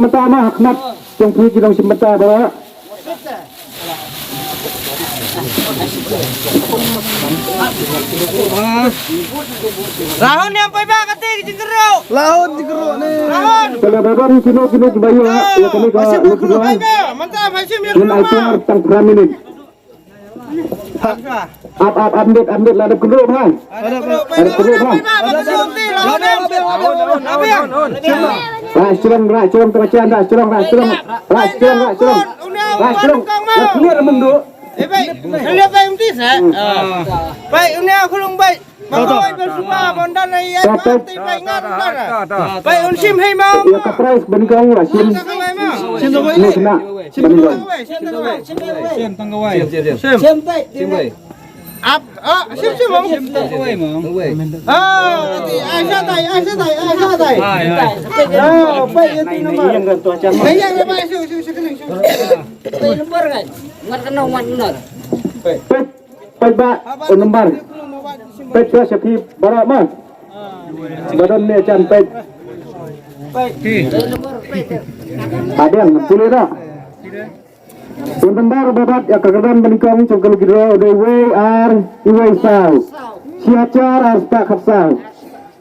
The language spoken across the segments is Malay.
mata mah khmat trong khi chỉ đồng mata đó Lahon yang payah kata jengkerok. Lahon jengkerok ni. Lahon. Kalau baru kino bayu ya kini Masih kau berkerok payah. Mantap masih ini berkerok. itu tang gram ini update lah ada keruk kan Ada kerok payah. Masuk ni lahon. ras curang kemacian ras curang clear mundur Baik, lihat baik mesti sah. Baik, ini aku long baik. Bagai bersama bondan ayat mati baik ngar. Baik unsim hai mau. ya kaprais benkang lah sim ni kena benkang Ap, sim mau. Nanti Aisyah tai. Baik itu nomor. Yang baik kening. Nomor kan? Mat kenal mat benar. pet ba lembar pet ke sepi barak mah badan ni can pet Nomor ada yang boleh tak lembar babat ya kegeran benikong congkel gidro de WR iwai sau siacar arsta khapsau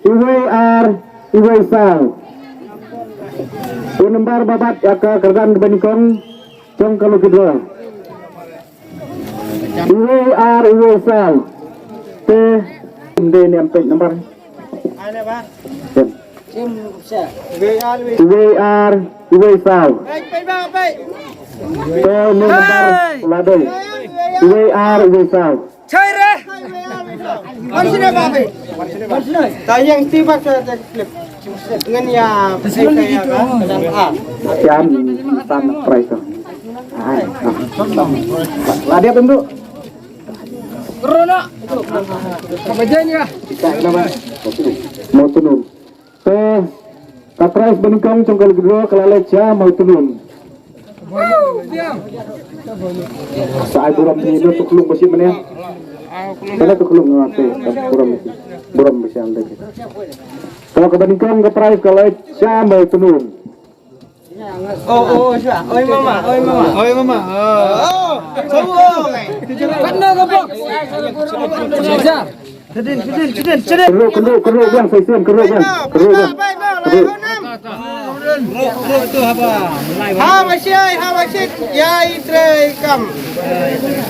WR iwai sau lembar babat ya kegeran benikong congkel gidro WR iwai sau te de ni ampek nomor Ada ba? sim sa. WR iwai sau Baik. te ni nomor ladai WR iwai sau Caireh. Marsine babe. Marsine. Tayang tiba saya klip. Dengan ya saya kan. Jam tan price. Lah dia tentu. Corona. Kabajanya. Mau tunun. Kaprais benikong congkal gedro kelaleca mau tunun. Saat buram ni itu tuklung besi mana? Mana tuklung nanti buram besi anda. Kalau kebenikong kaprais kelaleca mau tunun. Oh, siapa? Oi mama. Oh, semua. Kena ke bok? Keruk yang sesuai keruk yang. Ha masih ya itre kam.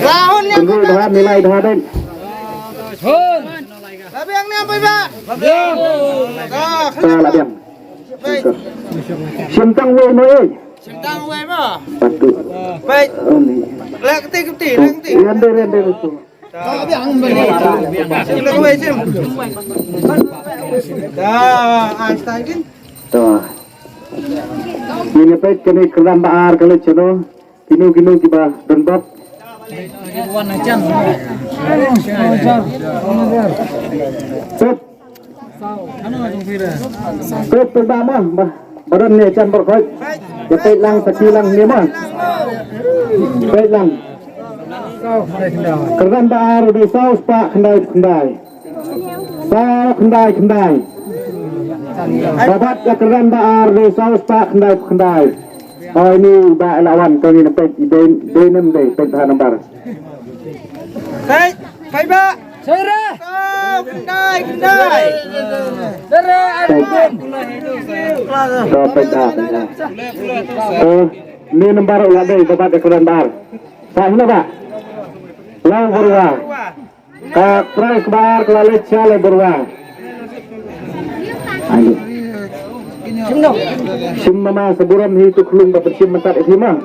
Lahon yang Keruk dah nilai dah ada. tapi yang ni apa ba? Salah dia. Baik. Sentang we noi. Sentang we ma. Patu. Baik. Ini. Lek keti. Rende itu. Lek we sim. Dah, Einstein. Tuh. Ini pet kini kelam baar kalau cino kinu kiba dendok. Set pertama badan ni can berkait. Jepit lang saki lang ni mah. Pet lang. Kelam baar di saus pak kendai. Saus kendai. Babat ya kelam baar di saus pak kendai. Oh ini bak lawan kau ni pet denem deh pet nomor. Baik ba? Sere. Oh, kendai. Sere. Dapat dah. Ni nomor ulah deh babat ya kelam baar. Sahina pak. Lang berwa. Kak price baar kelale chale berwa. Ayo. Sim mama seburam hi tuklung bersim mentat ikima.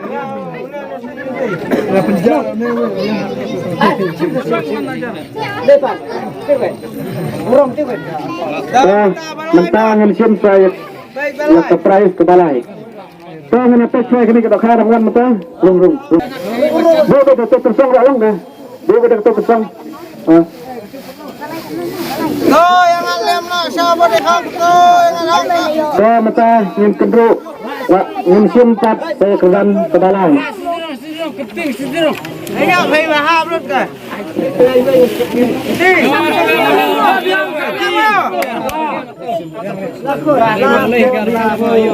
Depan. Burung tu. Mentang sim saya ya ke price ke balai. Tangan apa saya kini ke dokar dengan mentang. Rung. Bo tersang rawang dah. Bo tersang. No, yang alam no, siapa di hang tu? Yang alam. Saya mata ngin kendro. Ngin sim pat saya keran ke balai. Ingat pay mahal betul ke?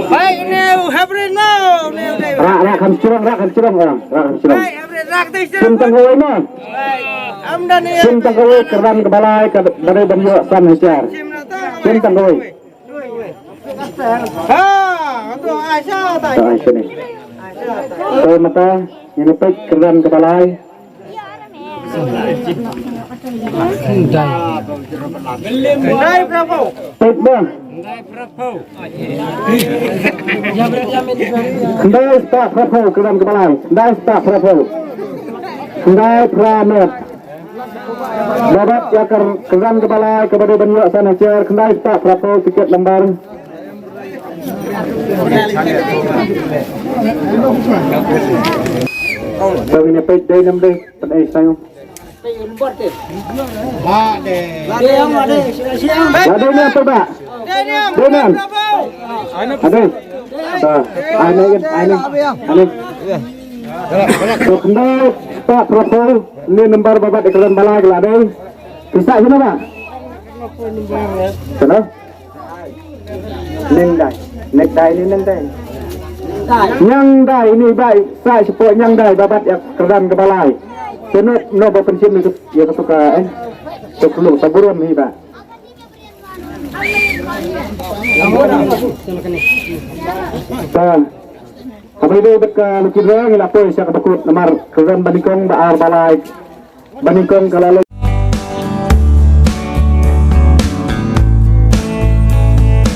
Baik neu habrin mau neu neu. Rak hancurang orang. Rak hancurang. Baik habrin rak tu Sim tanggawi ni. Baik. Amdan ni. Sim tanggawi keran kebalai dari benjok san hajar. Sim tanggawi. Ha, untuk Aisyah tak. Dah sini. Mata ini pek keran kebalai. Dai berapa? Pek bang. Kendai spak prapo keran kebalai. Kendai spak prapo. Kendai pranot. Babat yakar keran kebalai kepada benjok san hajar. Kendai spak prapo tiket lembar. Tahu ini pek day nam day pada saya. Dia yang ada siang. Ada ni apa pak? Daniam. Daniam. Berapa? Ada. Ini. So kendai Pak Prapo ni nomor babat ekran balai ke ada. Bisa sini pak? Sana? Nek dai ni neng dai. Nyang dai ini baik. Saya sepuk nyang dai babat ekran ke balai. Kena no berpensiun itu ya ketuka sebelum saburan ni pak. Kami itu dekat lukis orang yang lapor siapa takut nomor keran banikong baar balai banikong kalau